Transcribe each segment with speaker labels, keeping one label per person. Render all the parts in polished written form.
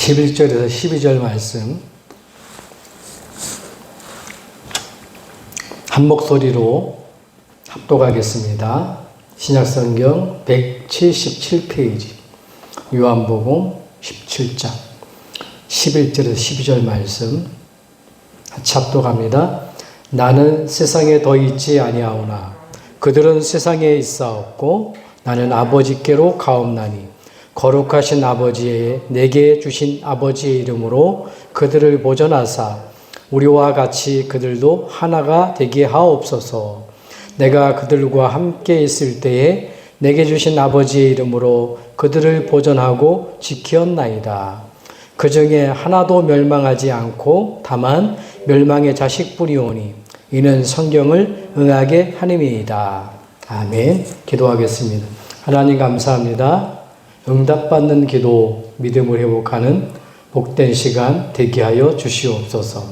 Speaker 1: 11절에서 12절 말씀 한 목소리로 합독하겠습니다. 신약성경 177페이지 요한복음 17장 11절에서 12절 말씀 같이 합독합니다. 나는 세상에 더 있지 아니하오나 그들은 세상에 있사옵고 나는 아버지께로 가옵나니 거룩하신 아버지의 내게 주신 아버지의 이름으로 그들을 보존하사 우리와 같이 그들도 하나가 되게 하옵소서. 내가 그들과 함께 있을 때에 내게 주신 아버지의 이름으로 그들을 보존하고 지키었나이다. 그 중에 하나도 멸망하지 않고 다만 멸망의 자식뿐이오니 이는 성경을 응하게 하님이이다. 아멘. 기도하겠습니다. 하나님 감사합니다. 응답받는 기도, 믿음을 회복하는 복된 시간 되게 하여 주시옵소서.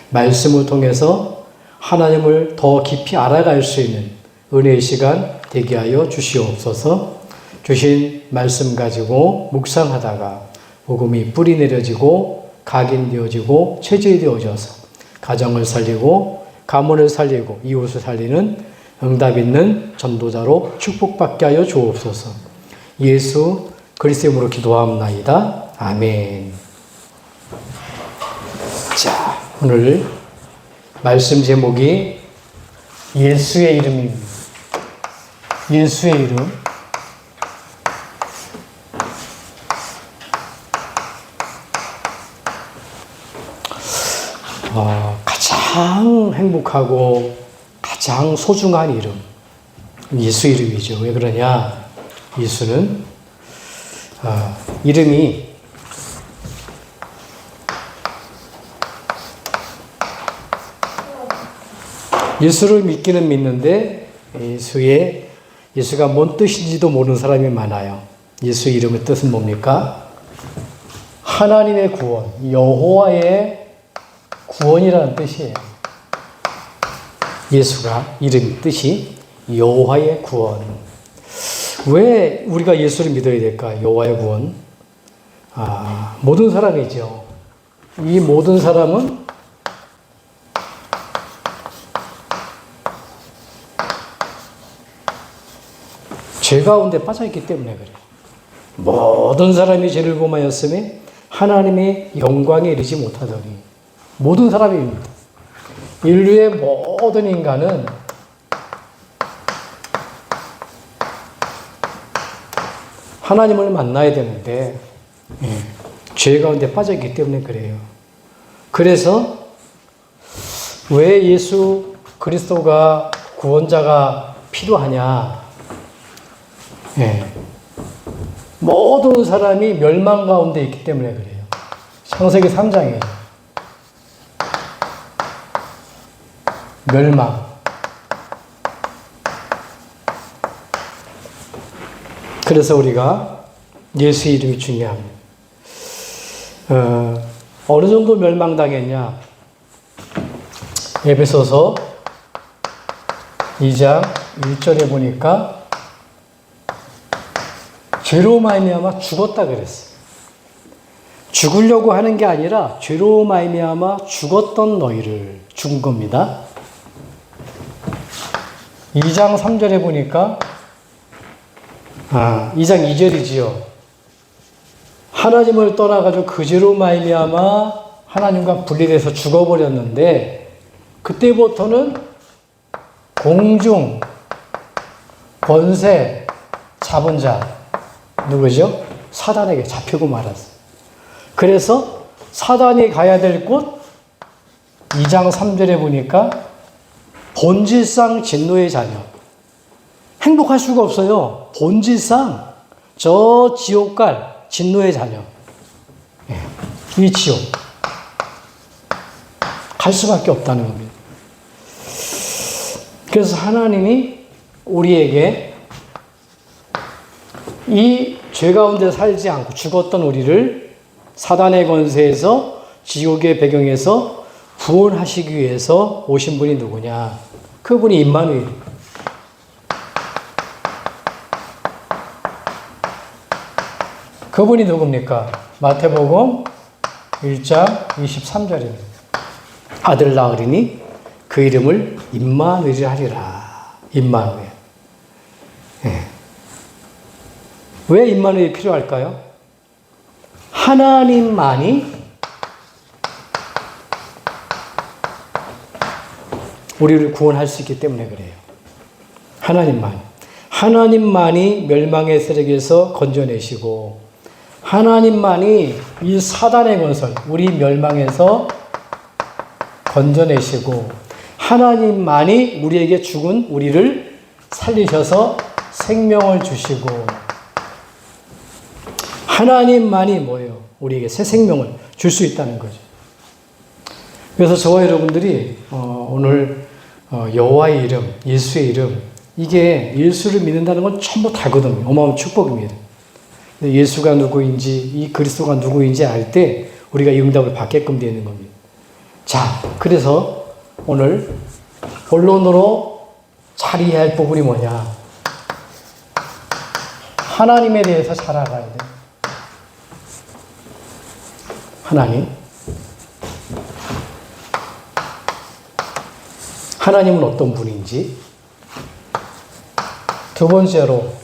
Speaker 1: 말씀을 통해서 하나님을 더 깊이 알아갈 수 있는 은혜의 시간 되게 하여 주시옵소서. 주신 말씀 가지고 묵상하다가 복음이 뿌리 내려지고 각인되어지고 체질이 되어져서 가정을 살리고 가문을 살리고 이웃을 살리는 응답 있는 전도자로 축복받게 하여 주옵소서. 예수 그리스도의 이름으로 기도하옵나이다. 아멘. 자, 오늘 말씀 제목이 예수의 이름입니다. 예수의 이름. 가장 행복하고 가장 소중한 이름. 예수 이름이죠. 왜 그러냐? 예수는 이름이 예수를 믿기는 믿는데 예수가 뭔 뜻인지도 모르는 사람이 많아요. 예수 이름의 뜻은 뭡니까? 하나님의 구원, 여호와의 구원이라는 뜻이에요. 예수가 이름 뜻이 여호와의 구원. 왜 우리가 예수를 믿어야 될까? 여호와의 구원. 모든 사람이죠. 이 모든 사람은 죄 가운데 빠져있기 때문에 그래요. 모든 사람이 죄를 범하였음에 하나님의 영광에 이르지 못하더니 모든 사람입니다. 인류의 모든 인간은 하나님을 만나야 되는데 죄 가운데 빠졌기 때문에 그래요. 그래서 왜 예수 그리스도가 구원자가 필요하냐? 모든 사람이 멸망 가운데 있기 때문에 그래요. 창세기 3장이에요. 멸망. 그래서 우리가 예수 이름이 중요합니다. 어느 정도 멸망당했냐? 에베소서 2장 1절에 보니까 죄로 말미암아 죽었다 그랬어요. 죽으려고 하는 게 아니라 죄로 말미암아 죽었던 너희를 죽은 겁니다. 2장 3절에 보니까 2장 2절이지요. 하나님을 떠나가지고 그 죄로 말미암아 하나님과 분리돼서 죽어버렸는데 그때부터는 공중, 권세, 잡은 자 누구죠? 사단에게 잡히고 말았어요. 그래서 사단이 가야 될 곳 2장 3절에 보니까 본질상 진노의 자녀. 행복할 수가 없어요. 본질상 저 지옥 갈 진노의 자녀. 이 지옥. 갈 수밖에 없다는 겁니다. 그래서 하나님이 우리에게 이 죄 가운데 살지 않고 죽었던 우리를 사단의 권세에서 지옥의 배경에서 구원하시기 위해서 오신 분이 누구냐? 그분이 임마누엘. 그분이 누굽니까? 마태복음 1장 23절입니다. 아들 낳으리니 그 이름을 임마누엘이라 하리라. 임마누엘. 예. 왜 임마누엘이 필요할까요? 하나님만이 우리를 구원할 수 있기 때문에 그래요. 하나님만이 멸망의 세력에서 건져내시고, 하나님만이 이 사단의 권세, 우리 멸망에서 건져내시고, 하나님만이 우리에게 죽은 우리를 살리셔서 생명을 주시고, 하나님만이 뭐예요? 우리에게 새 생명을 줄 수 있다는 거죠. 그래서 저와 여러분들이 오늘 여호와의 이름, 예수의 이름, 이게 예수를 믿는다는 건 전부 다거든요. 어마어마한 축복입니다. 예수가 누구인지, 이 그리스도가 누구인지 알 때 우리가 이 응답을 받게끔 되는 겁니다. 자, 그래서 오늘 본론으로 잘 이해할 부분이 뭐냐? 하나님에 대해서 잘 알아야 돼. 하나님은 어떤 분인지. 두 번째로,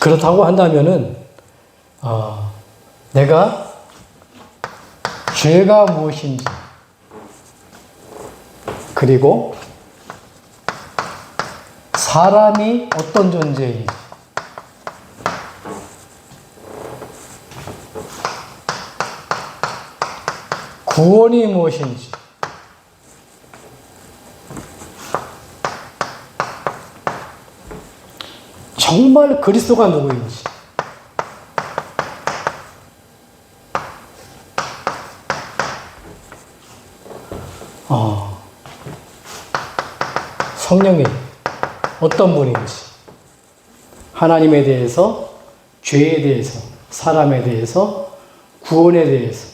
Speaker 1: 그렇다고 한다면은, 내가 죄가 무엇인지, 그리고 사람이 어떤 존재인지, 구원이 무엇인지, 정말 그리스도가 누구인지, 성령이 어떤 분인지, 하나님에 대해서, 죄에 대해서, 사람에 대해서, 구원에 대해서,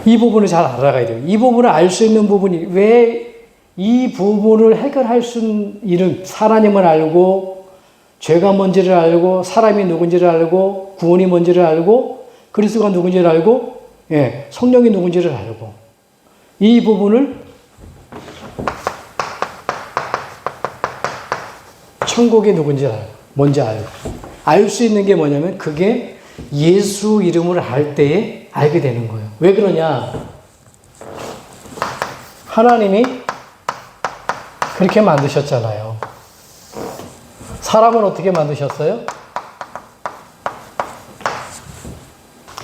Speaker 1: 이 부분을 잘 알아가야 돼요. 이 부분을 알 수 있는 부분이, 왜 이 부분을 해결할 수 있는 일은, 하나님을 알고, 죄가 뭔지를 알고, 사람이 누군지를 알고, 구원이 뭔지를 알고, 그리스도가 누군지를 알고, 성령이 누군지를 알고, 이 부분을 천국이 누군지 알고, 뭔지 알고, 알 수 있는 게 뭐냐면, 그게 예수 이름을 알 때에 알게 되는 거예요. 왜 그러냐? 하나님이 그렇게 만드셨잖아요. 사람은 어떻게 만드셨어요?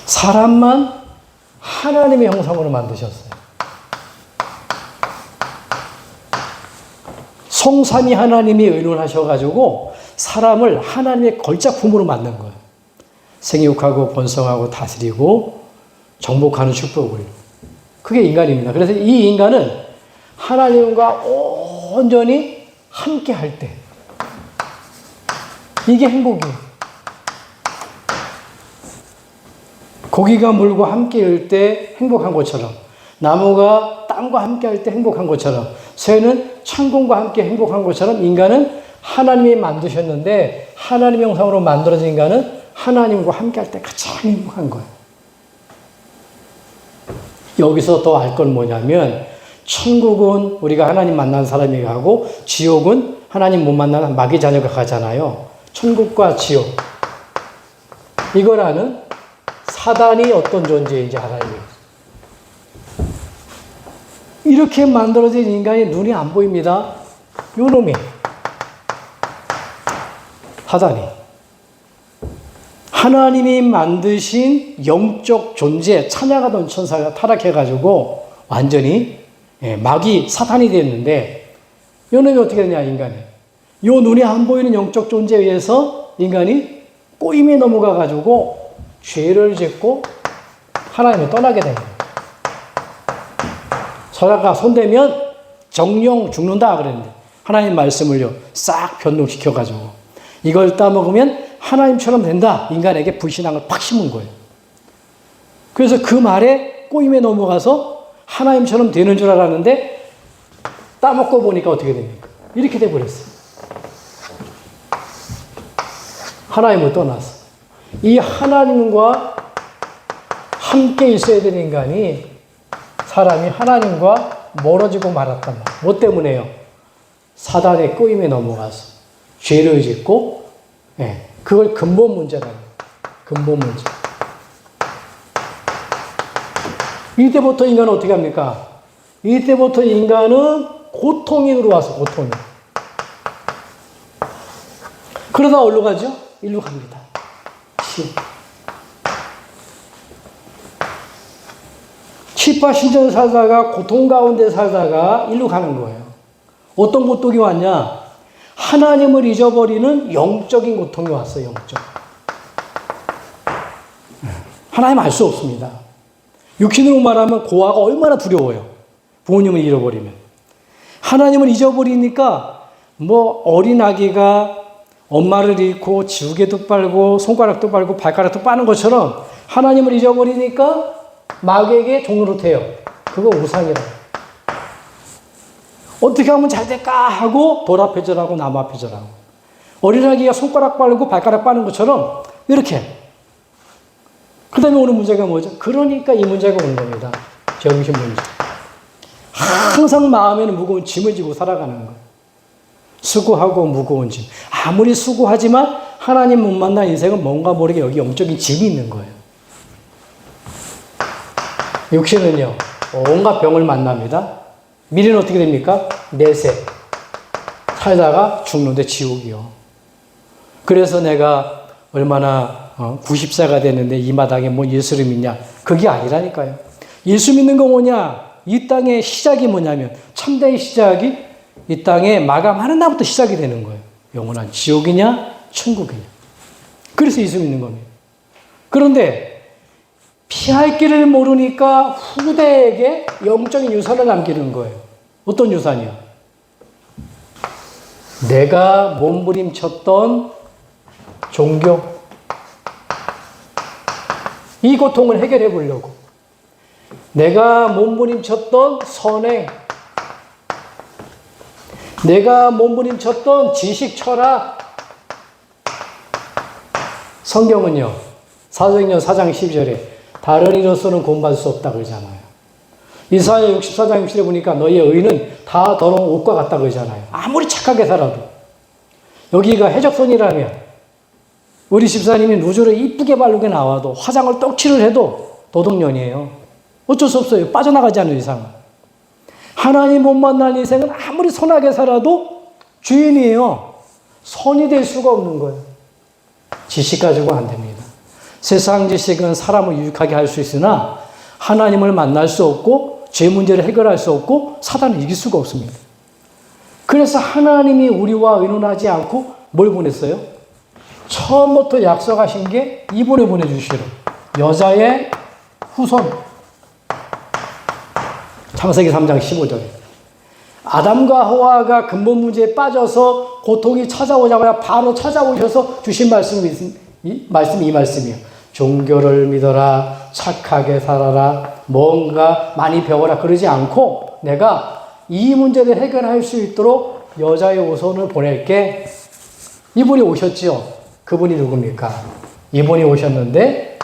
Speaker 1: 사람만 하나님의 형상으로 만드셨어요. 성삼위 하나님이 의논하셔가지고 사람을 하나님의 걸작품으로 만든 거예요. 생육하고 번성하고 다스리고 정복하는 축복을. 그게 인간입니다. 그래서 이 인간은 하나님과 온전히 함께 할 때, 이게 행복이에요. 고기가 물과 함께 할 때 행복한 것처럼, 나무가 땅과 함께 할 때 행복한 것처럼, 새는 천공과 함께 행복한 것처럼, 인간은 하나님이 만드셨는데 하나님의 형상으로 만들어진 인간은 하나님과 함께 할 때 가장 행복한 거예요. 여기서 더 알 건 뭐냐면, 천국은 우리가 하나님 만난 사람이 가고, 지옥은 하나님 못 만나는 마귀 자녀가 가잖아요. 천국과 지옥, 이걸 아는 사단이 어떤 존재인지 알아야 돼요. 이렇게 만들어진 인간이 눈이 안 보입니다. 요놈이, 사단이. 하나님이 만드신 영적 존재, 찬양하던 천사가 타락해가지고 완전히 마귀, 사탄이 됐는데, 요 놈이 어떻게 되냐, 인간이. 요 눈에 안 보이는 영적 존재에 의해서 인간이 꼬임에 넘어가가지고 죄를 짓고 하나님을 떠나게 됩니다. 서라가 손대면 정령 죽는다 그랬는데, 하나님 말씀을요, 싹 변동시켜가지고 이걸 따먹으면 하나님처럼 된다. 인간에게 불신앙을 팍 심은 거예요. 그래서 그 말에 꼬임에 넘어가서 하나님처럼 되는 줄 알았는데, 따먹고 보니까 어떻게 됩니까? 이렇게 돼버렸어요. 하나님을 떠났어. 이 하나님과 함께 있어야 되는 인간이, 사람이 하나님과 멀어지고 말았단 말이에요. 뭐 때문에요? 사단의 꼬임에 넘어가서 죄를 짓고, 그걸 근본 문제라는 거예요. 근본 문제. 이때부터 인간은 어떻게 합니까? 이때부터 인간은 고통이 들어와서, 고통이. 그러다 어디로 가죠? 일로 갑니다. 치파 신전 살다가 고통 가운데 살다가 일로 가는 거예요. 어떤 고통이 왔냐? 하나님을 잊어버리는 영적인 고통이 왔어요. 영적. 하나님 알 수 없습니다. 육신으로 말하면 고아가 얼마나 두려워요. 부모님을 잃어버리면. 하나님을 잊어버리니까 뭐 어린 아기가 엄마를 잃고 지우개도 빨고 손가락도 빨고 발가락도 빠는 것처럼 하나님을 잊어버리니까 마귀에게 종노릇해요. 그거 우상이라. 어떻게 하면 잘 될까 하고 돌 앞에 절하고 나무 앞에 절하고, 어린아기가 손가락 빨고 발가락 빠는 것처럼 이렇게. 그 다음에 오는 문제가 뭐죠? 그러니까 이 문제가 오는 겁니다. 정신 문제. 항상 마음에는 무거운 짐을 지고 살아가는 거예요. 수고하고 무거운 짐. 아무리 수고하지만 하나님 못 만난 인생은 뭔가 모르게 여기 영적인 짐이 있는 거예요. 육신은요, 온갖 병을 만납니다. 미래는 어떻게 됩니까? 내세. 살다가 죽는데 지옥이요. 그래서 내가 얼마나 90세가 됐는데 이 마당에 뭐 예수를 믿냐? 그게 아니라니까요. 예수 믿는 거 뭐냐? 이 땅의 시작이 뭐냐면, 참된 시작이 이 땅에 마감하는 날부터 시작이 되는 거예요. 영원한 지옥이냐 천국이냐. 그래서 예수 믿는 겁니다. 그런데 피할 길을 모르니까 후대에게 영적인 유산을 남기는 거예요. 어떤 유산이요? 내가 몸부림쳤던 종교. 이 고통을 해결해 보려고. 내가 몸부림쳤던 선행. 내가 몸부림쳤던 지식, 철학. 성경은요, 사도행전 4장 12절에 다른 이로서는 구원받을 수 없다 그러잖아요. 이사야 64장 60절에 보니까 너희의 의는 다 더러운 옷과 같다 그러잖아요. 아무리 착하게 살아도. 여기가 해적선이라면 우리 집사님이 루즈를 이쁘게 바르게 나와도, 화장을 떡칠을 해도 도둑년이에요. 어쩔 수 없어요. 빠져나가지 않는 이상은. 하나님 못 만날 인생은 아무리 선하게 살아도 주인이에요. 선이 될 수가 없는 거예요. 지식 가지고 안 됩니다. 세상 지식은 사람을 유익하게 할 수 있으나 하나님을 만날 수 없고 죄 문제를 해결할 수 없고 사단을 이길 수가 없습니다. 그래서 하나님이 우리와 의논하지 않고 뭘 보냈어요? 처음부터 약속하신 게 이분을 보내주시러. 여자의 후손. 창세기 3장 15절에 아담과 하와가 근본 문제에 빠져서 고통이 찾아오자마자 바로 찾아오셔서 주신 말씀이 이 말씀이에요. 종교를 믿어라, 착하게 살아라, 뭔가 많이 배워라 그러지 않고 내가 이 문제를 해결할 수 있도록 여자의 후손을 보낼게. 이분이 오셨죠. 그분이 누굽니까? 이분이 오셨는데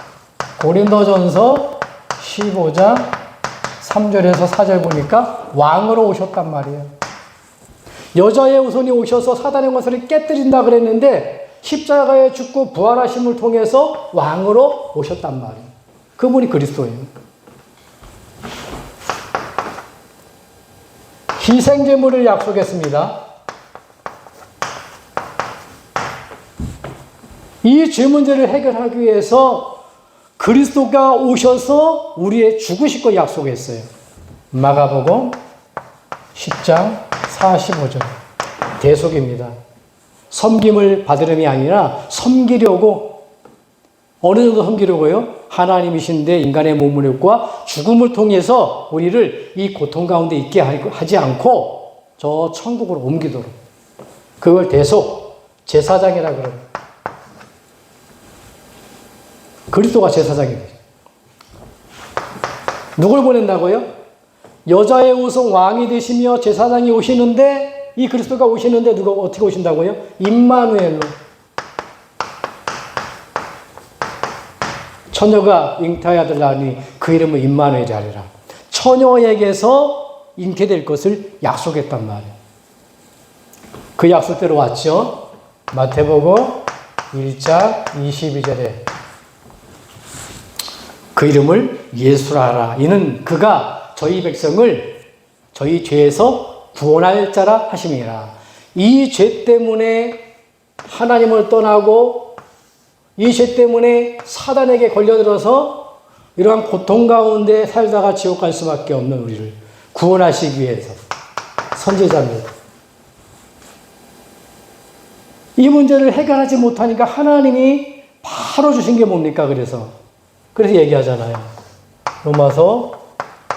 Speaker 1: 고린도전서 15장 3절에서 4절 보니까 왕으로 오셨단 말이에요. 여자의 후손이 오셔서 사단의 권세를 깨뜨린다 그랬는데 십자가에 죽고 부활하심을 통해서 왕으로 오셨단 말이에요. 그분이 그리스도예요. 희생제물을 약속했습니다. 이 죄 문제를 해결하기 위해서 그리스도가 오셔서 우리의 죽으실 거 약속했어요. 마가복음 10장 45절. 대속입니다. 섬김을 받으름이 아니라 섬기려고, 어느 정도 섬기려고요? 하나님이신데 인간의 몸을 입고 죽음을 통해서 우리를 이 고통 가운데 있게 하지 않고 저 천국으로 옮기도록. 그걸 대속, 제사장이라 그래요. 그리스도가 제사장이 되죠. 누굴 보낸다고요? 여자의 후손 왕이 되시며 제사장이 오시는데, 이 그리스도가 오시는데 누가 어떻게 오신다고요? 임마누엘로. 처녀가 잉타의 아들 낳으니 그 이름을 임마누엘이 하리라. 처녀에게서 잉태될 것을 약속했단 말이에요. 그 약속대로 왔죠. 마태복음 1장 22절에 그 이름을 예수라 하라. 이는 그가 저희 백성을 저희 죄에서 구원할 자라 하심이라. 이 죄 때문에 하나님을 떠나고 이 죄 때문에 사단에게 걸려들어서 이러한 고통 가운데 살다가 지옥 갈 수밖에 없는 우리를 구원하시기 위해서 선지자입니다. 이 문제를 해결하지 못하니까 하나님이 바로 주신 게 뭡니까? 그래서 얘기하잖아요. 로마서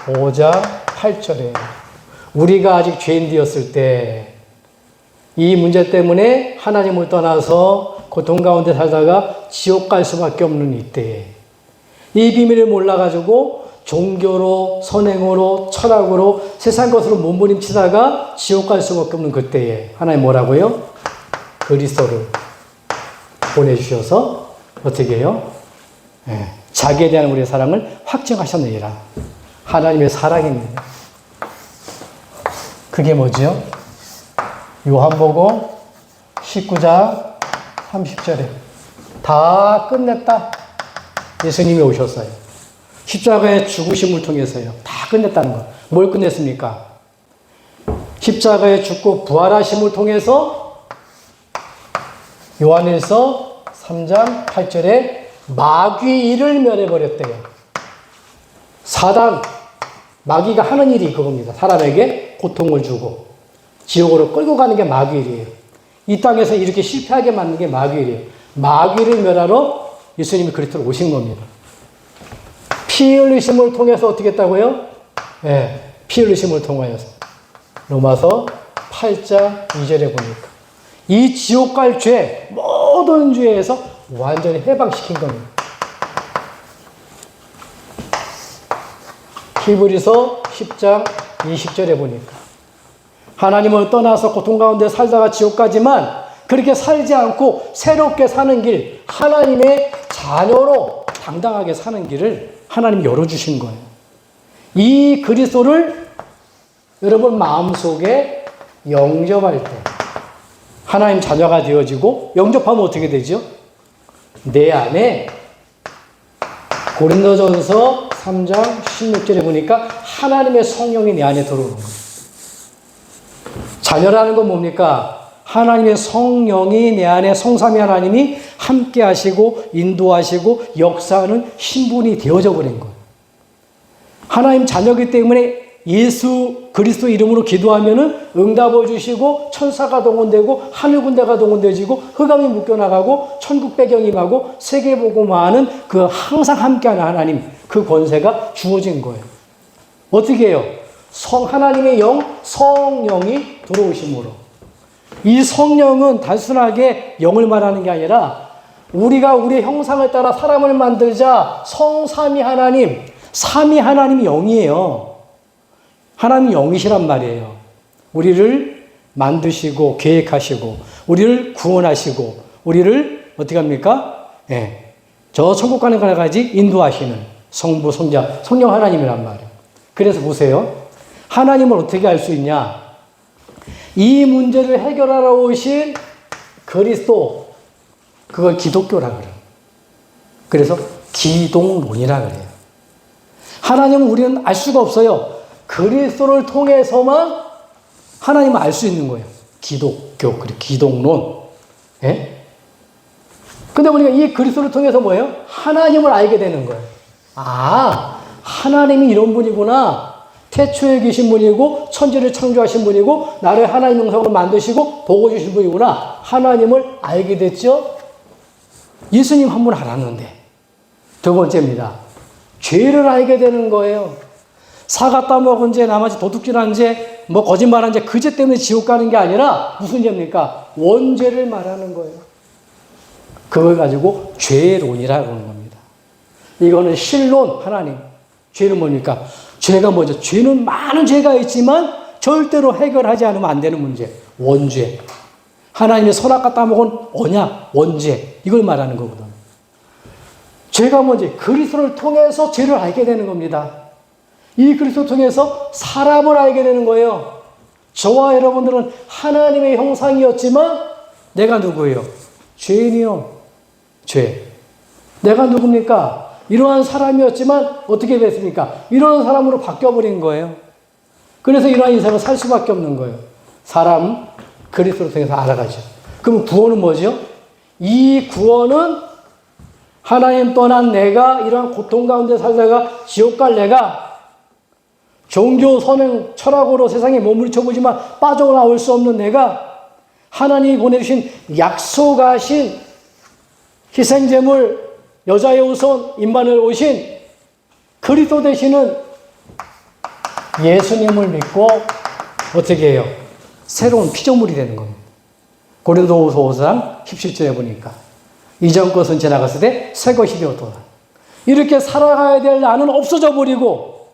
Speaker 1: 5장 8절에 우리가 아직 죄인 되었을 때 이 문제 때문에 하나님을 떠나서 고통 가운데 살다가 지옥 갈 수밖에 없는 이때에 이 비밀을 몰라가지고 종교로 선행으로 철학으로 세상 것으로 몸부림치다가 지옥 갈 수밖에 없는 그때에 하나님 뭐라고요? 그리스도를 보내주셔서 어떻게 해요? 자기에 대한 우리의 사랑을 확증하셨느니라. 하나님의 사랑입니다. 그게 뭐지요? 요한복음 19장 30절에 다 끝냈다. 예수님이 오셨어요. 십자가의 죽으심을 통해서요. 다 끝냈다는 거. 뭘 끝냈습니까? 십자가에 죽고 부활하심을 통해서 요한일서 3장 8절에 마귀를 멸해버렸대요. 사단, 마귀가 하는 일이 그겁니다. 사람에게 고통을 주고 지옥으로 끌고 가는 게 마귀일이에요. 이 땅에서 이렇게 실패하게 만드는 게 마귀일이에요. 마귀를 멸하러 예수님이 그리스도로 오신 겁니다. 피 흘리심을 통해서 어떻게 했다고요? 피 흘리심을 통하여서. 로마서 8장 2절에 보니까 이 지옥 갈 죄, 모든 죄에서 완전히 해방시킨 겁니다. 히브리서 10장 20절에 보니까 하나님을 떠나서 고통 가운데 살다가 지옥 가지만 그렇게 살지 않고 새롭게 사는 길, 하나님의 자녀로 당당하게 사는 길을 하나님이 열어주신 거예요. 이 그리스도를 여러분 마음속에 영접할 때 하나님 자녀가 되어지고 영접하면 어떻게 되죠? 내 안에 고린도전서 3장 16절에 보니까 하나님의 성령이 내 안에 들어오는 거예요. 자녀라는 건 뭡니까? 하나님의 성령이 내 안에 성삼위 하나님이 함께 하시고 인도하시고 역사하는 신분이 되어져 버린 거예요. 하나님 자녀이기 때문에 예수 그리스도 이름으로 기도하면은 응답을 주시고 천사가 동원되고 하늘 군대가 동원되어지고 흑암이 묶여나가고 천국 배경이 임하고 세계복음화하는 그 항상 함께하는 하나님 그 권세가 주어진 거예요. 어떻게 해요? 하나님의 영, 성령이 들어오심으로. 이 성령은 단순하게 영을 말하는 게 아니라 우리가 우리의 형상을 따라 사람을 만들자 성삼위 하나님, 삼위 하나님이 영이에요. 하나님이 영이시란 말이에요. 우리를 만드시고 계획하시고 우리를 구원하시고 우리를 어떻게 합니까? 저 천국 가는 까지 인도하시는 성부, 성자, 성령 하나님이란 말이에요. 그래서 보세요. 하나님을 어떻게 알 수 있냐? 이 문제를 해결하러 오신 그리스도, 그걸 기독교라 그래요. 그래서 기독론이라 그래요. 하나님은 우리는 알 수가 없어요. 그리스도를 통해서만 하나님을 알 수 있는 거예요. 기독교, 그리고 기독론. 근데 우리가 이 그리스도를 통해서 뭐예요? 하나님을 알게 되는 거예요. 아, 하나님이 이런 분이구나. 태초에 계신 분이고 천지를 창조하신 분이고 나를 하나님 형상으로 만드시고 복을 주신 분이구나. 하나님을 알게 됐죠. 예수님 한 분 알았는데 두 번째입니다. 죄를 알게 되는 거예요. 사과 따먹은 죄, 나머지 도둑질한 죄, 뭐 거짓말한 죄, 그 죄 때문에 지옥 가는 게 아니라 무슨 죄입니까? 원죄를 말하는 거예요. 그걸 가지고 죄론이라고 하는 겁니다. 이거는 신론 하나님. 죄는 뭡니까? 죄가 뭐죠? 죄는 많은 죄가 있지만 절대로 해결하지 않으면 안 되는 문제. 원죄. 하나님의 선악과 따먹은 언약, 원죄. 이걸 말하는 거거든. 죄가 뭔지 그리스도를 통해서 죄를 알게 되는 겁니다. 이 그리스도를 통해서 사람을 알게 되는 거예요. 저와 여러분들은 하나님의 형상이었지만 내가 누구예요? 죄인이요. 죄. 내가 누굽니까? 이러한 사람이었지만 어떻게 됐습니까? 이러한 사람으로 바뀌어버린 거예요. 그래서 이러한 인생을 살 수밖에 없는 거예요. 사람 그리스도를 통해서 알아가죠. 그럼 구원은 뭐죠? 이 구원은 하나님 떠난 내가 이러한 고통 가운데 살다가 지옥 갈 내가 종교 선행 철학으로 세상에 몸부림쳐 보지만 빠져나올 수 없는 내가 하나님이 보내주신 약속하신 희생제물 여자의 우선 임마누엘 오신 그리스도 되시는 예수님을 믿고 어떻게 해요? 새로운 피조물이 되는 겁니다. 고린도후서 5장 17절에 보니까 이전 것은 지나갔을 때 새 것이 되었도다. 이렇게 살아가야 될 나는 없어져 버리고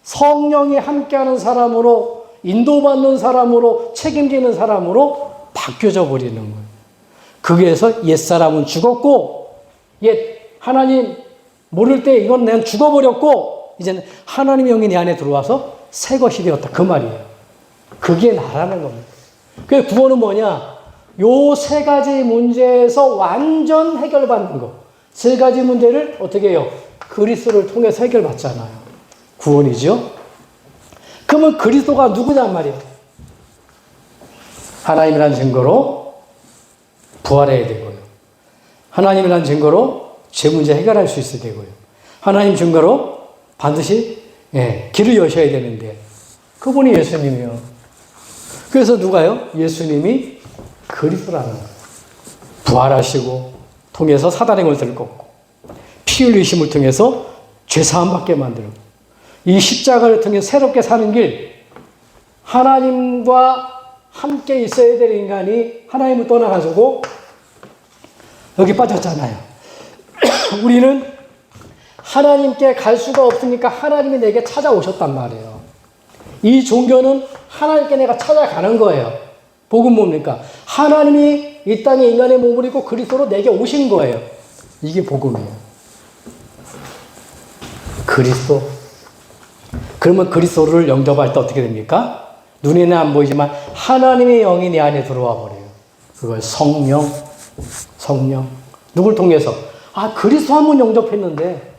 Speaker 1: 성령이 함께하는 사람으로 인도받는 사람으로 책임지는 사람으로 바뀌어져 버리는 거예요. 거기에서 옛사람은 죽었고 하나님 모를 때 이건 난 죽어버렸고 이제는 하나님의 영이 내 안에 들어와서 새 것이 되었다. 그 말이에요. 그게 나라는 겁니다. 그 구원은 뭐냐? 요 세 가지 문제에서 완전 해결받는 거. 세 가지 문제를 어떻게 해요? 그리스도를 통해서 해결받잖아요. 구원이죠. 그러면 그리스도가 누구냔 말이에요. 하나님이라는 증거로 부활해야 되고요. 하나님이라는 증거로 죄 문제 해결할 수 있어야 되고요. 하나님 증거로 반드시 길을 여셔야 되는데 그분이 예수님이요. 그래서 누가요? 예수님이 그리스도라는 거예요. 부활하시고 통해서 사단의 권세를 꺾고 피 흘리심을 통해서 죄사함 받게 만들고 이 십자가를 통해 새롭게 사는 길 하나님과 함께 있어야 될 인간이 하나님을 떠나가지고 여기 빠졌잖아요. 우리는 하나님께 갈 수가 없으니까 하나님이 내게 찾아오셨단 말이에요. 이 종교는 하나님께 내가 찾아가는 거예요. 복음 뭡니까? 하나님이 이 땅에 인간의 몸을 입고 그리스도로 내게 오신 거예요. 이게 복음이에요. 그리스도. 그러면 그리스도를 영접할 때 어떻게 됩니까? 눈에는 안 보이지만 하나님의 영이 내 안에 들어와 버려요. 그걸 성령. 누굴 통해서? 그리스도 한 번 영접했는데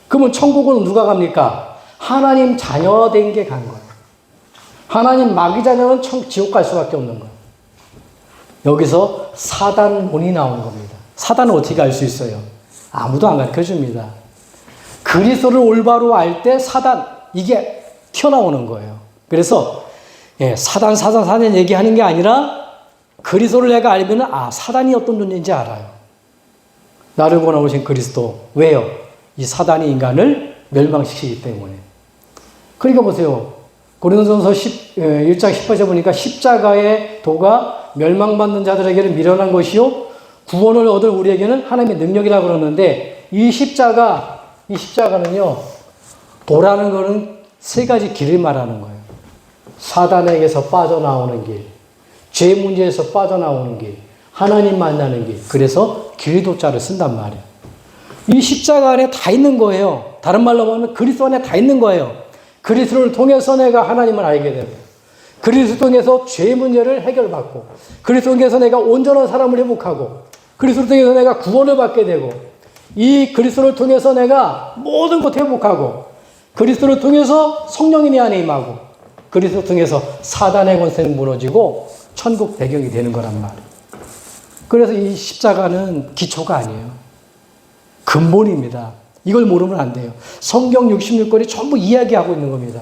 Speaker 1: 그러면 천국은 누가 갑니까? 하나님 자녀 된 게 간 거예요. 하나님 마귀 자녀는 지옥 갈 수밖에 없는 거예요. 여기서 사단문이 나오는 겁니다. 사단은 어떻게 알 수 있어요? 아무도 안 가르쳐 줍니다. 그리스도를 올바로 알 때 사단 이게 튀어나오는 거예요. 그래서 사단 얘기하는 게 아니라 그리스도를 내가 알면 사단이 어떤 존재인지 알아요. 나를 구원하러 오신 그리스도. 왜요? 이 사단이 인간을 멸망시키기 때문에. 그러니까 보세요. 고린도전서 1장 18절 보니까 십자가의 도가 멸망받는 자들에게는 미련한 것이요 구원을 얻을 우리에게는 하나님의 능력이라고 그러는데 이 십자가는요 도라는 거는 세 가지 길을 말하는 거예요. 사단에게서 빠져나오는 길, 죄 문제에서 빠져나오는 길, 하나님 만나는 길. 그래서 길도자를 쓴단 말이에요. 이 십자가 안에 다 있는 거예요. 다른 말로 하면 그리스도 안에 다 있는 거예요. 그리스도를 통해서 내가 하나님을 알게 되고 그리스도 통해서 죄 문제를 해결받고 그리스도 통해서 내가 온전한 사람을 회복하고 그리스도 통해서 내가 구원을 받게 되고 이 그리스도를 통해서 내가 모든 것 회복하고 그리스도를 통해서 성령이 내 안에 임하고 그리스도 통해서 사단의 권세는 무너지고 천국 배경이 되는 거란 말이에요. 그래서 이 십자가는 기초가 아니에요. 근본입니다. 이걸 모르면 안 돼요. 성경 66권이 전부 이야기하고 있는 겁니다.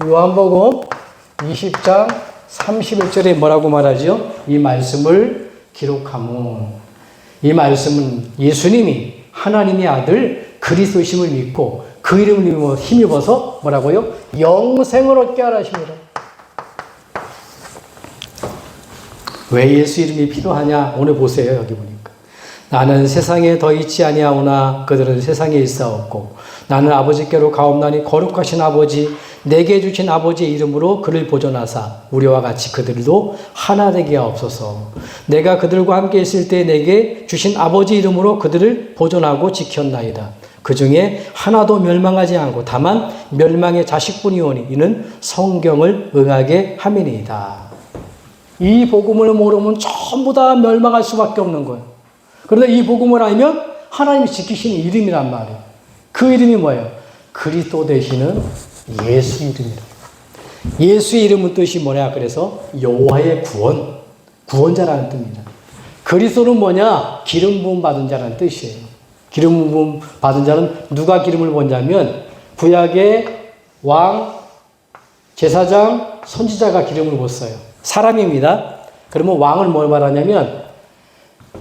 Speaker 1: 요한복음 20장 31절에 뭐라고 말하죠? 이 말씀을 기록하면 이 말씀은 예수님이 하나님의 아들 그리스도심을 믿고 그 이름을 힘입어서 뭐라고요? 영생을 얻게 하라 하십니다. 왜 예수 이름이 필요하냐? 오늘 보세요. 여기 보니까. 나는 세상에 더 있지 아니하오나 그들은 세상에 있사옵고 나는 아버지께로 가옵나니 거룩하신 아버지 내게 주신 아버지의 이름으로 그를 보존하사 우리와 같이 그들도 하나 되게 하옵소서. 내가 그들과 함께 있을 때 내게 주신 아버지 이름으로 그들을 보존하고 지켰나이다. 그 중에 하나도 멸망하지 않고 다만 멸망의 자식뿐이오니 이는 성경을 응하게 함이니이다. 이 복음을 모르면 전부 다 멸망할 수밖에 없는 거예요. 그런데 이 복음을 알면 하나님이 지키시는 이름이란 말이에요. 그 이름이 뭐예요? 그리스도 되시는 예수 이름이라. 예수의 이름은 뜻이 뭐냐? 그래서 여호와의 구원, 구원자라는 뜻입니다. 그리스도는 뭐냐? 기름 부음 받은 자라는 뜻이에요. 기름 부음 받은 자는 누가 기름을 부었냐면 구약의 왕, 제사장, 선지자가 기름을 부었어요. 사람입니다. 그러면 왕을 뭘 말하냐면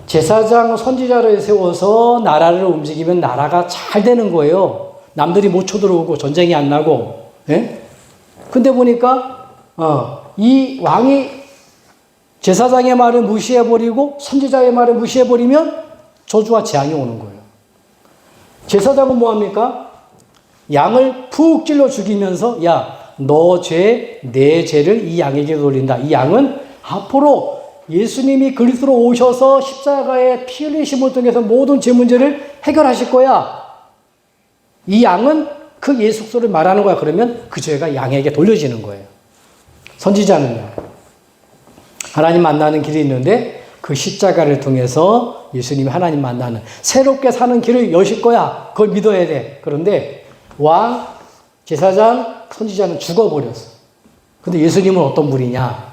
Speaker 1: 제사장, 선지자를 세워서 나라를 움직이면 나라가 잘 되는 거예요. 남들이 못 쳐들어오고 전쟁이 안 나고. 예? 근데 보니까 이 왕이 제사장의 말을 무시해버리고 선지자의 말을 무시해버리면 저주와 재앙이 오는 거예요. 제사장은 뭐합니까? 양을 푹 찔러 죽이면서 야, 너 죄, 내 죄를 이 양에게 돌린다. 이 양은 앞으로 예수님이 그리스도로 오셔서 십자가에 피 흘리심을 통해서 모든 죄 문제를 해결하실 거야. 이 양은 그 예수 그리스도를 말하는 거야. 그러면 그 죄가 양에게 돌려지는 거예요. 선지자는요. 하나님 만나는 길이 있는데 그 십자가를 통해서 예수님이 하나님 만나는 새롭게 사는 길을 여실 거야. 그걸 믿어야 돼. 그런데 왕, 제사장, 선지자는 죽어버렸어. 근데 예수님은 어떤 분이냐?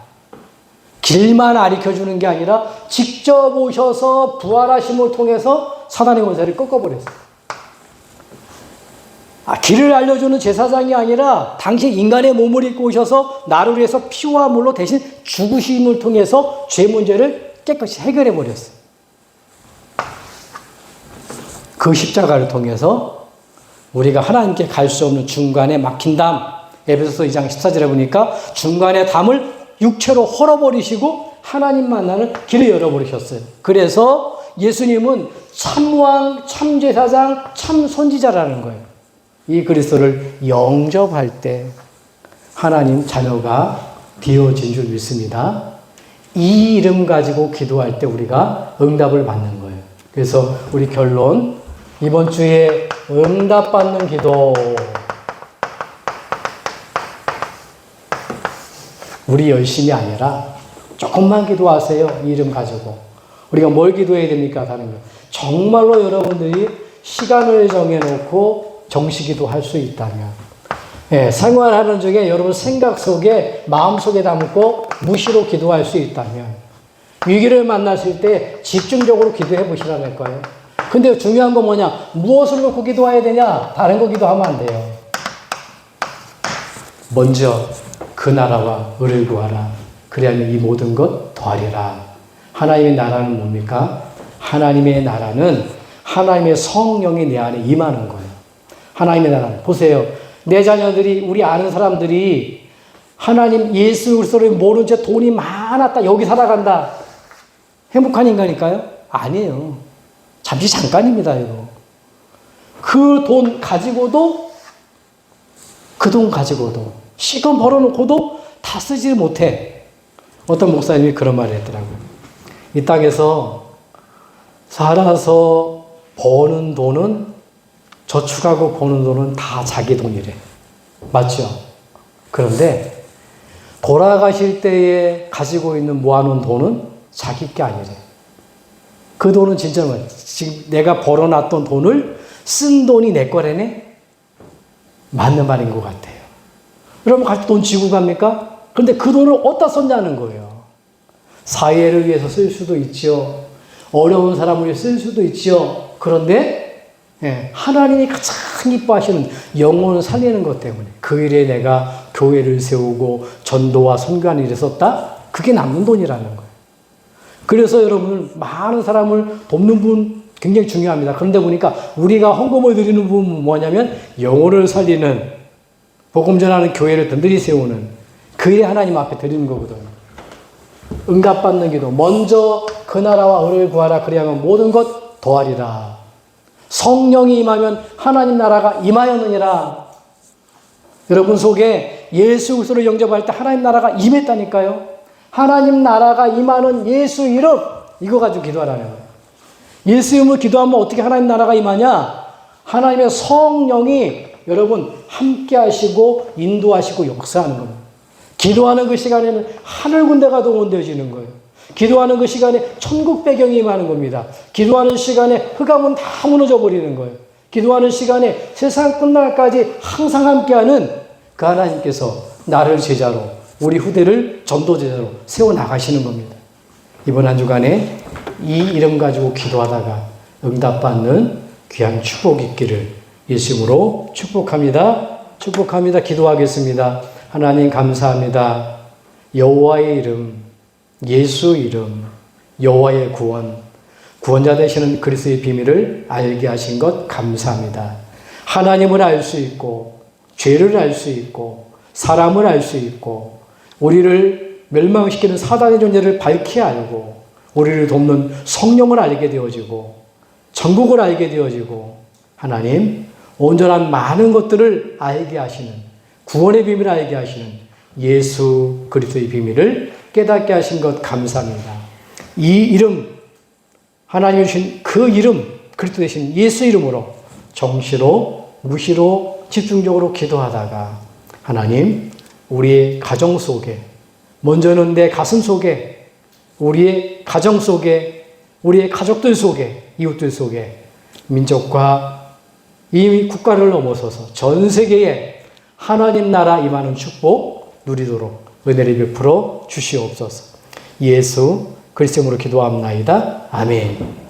Speaker 1: 길만 가르쳐주는 게 아니라 직접 오셔서 부활하심을 통해서 사단의 권세를 꺾어버렸어요. 길을 알려주는 제사장이 아니라 당시 인간의 몸을 입고 오셔서 나를 위해서 피와 물로 대신 죽으심을 통해서 죄 문제를 깨끗이 해결해버렸어요. 그 십자가를 통해서 우리가 하나님께 갈 수 없는 중간에 막힌 담, 에베소서 2장 14절에 보니까 중간에 담을 육체로 헐어버리시고 하나님 만나는 길을 열어버리셨어요. 그래서 예수님은 참왕, 참제사장, 참선지자라는 거예요. 이 그리스도를 영접할 때 하나님 자녀가 되어진 줄 믿습니다. 이 이름 가지고 기도할 때 우리가 응답을 받는 거예요. 그래서 우리 결론, 이번 주에 응답받는 기도, 우리 열심이 아니라 조금만 기도하세요. 이 이름 가지고. 우리가 뭘 기도해야 됩니까? 다른 거. 정말로 여러분들이 시간을 정해놓고 정식기도 할 수 있다면, 생활하는 중에 여러분 생각 속에, 마음 속에 담고 무시로 기도할 수 있다면, 위기를 만나실 때 집중적으로 기도해 보시라는 거예요. 근데 중요한 건 뭐냐? 무엇을 놓고 기도해야 되냐? 다른 거 기도하면 안 돼요. 먼저 그 나라와 의를 구하라. 그리하면 이 모든 것 더하리라. 하나님의 나라는 뭡니까? 하나님의 나라는 하나님의 성령이 내 안에 임하는 거예요. 하나님의 나라는, 보세요. 내 자녀들이, 우리 아는 사람들이 하나님 예수 그리스도를 모른 채 돈이 많았다, 여기 살아간다, 행복한 인간일까요? 아니에요. 잠시 잠깐입니다, 이거. 그 돈 가지고도 시간 벌어놓고도 다 쓰지 못해. 어떤 목사님이 그런 말을 했더라고요. 이 땅에서 살아서 버는 돈은, 저축하고 버는 돈은 다 자기 돈이래. 맞죠? 그런데 돌아가실 때에 가지고 있는 모아놓은 돈은 자기 게 아니래. 그 돈은 진짜 뭐야? 지금 내가 벌어놨던 돈을 쓴 돈이 내 거래네? 맞는 말인 것 같아요. 여러분 같이 돈 지고 갑니까? 그런데 그 돈을 어디다 썼냐는 거예요. 사회를 위해서 쓸 수도 있죠. 어려운 사람을 위해 쓸 수도 있죠. 그런데 하나님이 가장 기뻐하시는 영혼을 살리는 것 때문에 그 일에 내가 교회를 세우고 전도와 선교하는 일에 썼다? 그게 남는 돈이라는 거예요. 그래서 여러분, 많은 사람을 돕는 분 굉장히 중요합니다. 그런데 보니까 우리가 헌금을 드리는 부분은 뭐냐면 영혼을 살리는, 복음 전하는 교회를 든든히 세우는 그 일에 하나님 앞에 드리는 거거든요. 응답받는 기도, 먼저 그 나라와 의를 구하라. 그리하면 모든 것 더하리라. 성령이 임하면 하나님 나라가 임하였느니라. 여러분 속에 예수 그리스도를 영접할 때 하나님 나라가 임했다니까요. 하나님 나라가 임하는 예수 이름, 이거 가지고 기도하라는 거예요. 예수 이름으로 기도하면 어떻게 하나님 나라가 임하냐? 하나님의 성령이 여러분 함께 하시고 인도하시고 역사하는 겁니다. 기도하는 그 시간에는 하늘 군대가 동원되어지는 거예요. 기도하는 그 시간에 천국 배경이 임하는 겁니다. 기도하는 시간에 흑암은 다 무너져 버리는 거예요. 기도하는 시간에 세상 끝날까지 항상 함께하는 그 하나님께서 나를 제자로, 우리 후대를 전도 제자로 세워나가시는 겁니다. 이번 한 주간에 이 이름 가지고 기도하다가 응답받는 귀한 축복이 있기를 예수님으로 축복합니다. 축복합니다. 기도하겠습니다. 하나님 감사합니다. 여호와의 이름, 예수 이름, 여호와의 구원, 구원자 되시는 그리스도의 비밀을 알게 하신 것 감사합니다. 하나님을 알 수 있고, 죄를 알 수 있고, 사람을 알 수 있고, 우리를 멸망시키는 사단의 존재를 밝히 알고, 우리를 돕는 성령을 알게 되어지고, 천국을 알게 되어지고, 하나님, 온전한 많은 것들을 알게 하시는, 구원의 비밀을 알게 하시는 예수 그리스도의 비밀을 깨닫게 하신 것 감사합니다. 이 이름, 하나님이 주신 그 이름, 그리스도 되신 예수 이름으로 정시로, 무시로, 집중적으로 기도하다가 하나님, 우리의 가정 속에, 먼저는 내 가슴 속에, 우리의 가정 속에, 우리의 가족들 속에, 이웃들 속에, 민족과 이 국가를 넘어서서 전 세계에 하나님 나라 임하는 축복 누리도록 은혜를 베풀어 주시옵소서. 예수 그리스도로 기도합나이다. 아멘.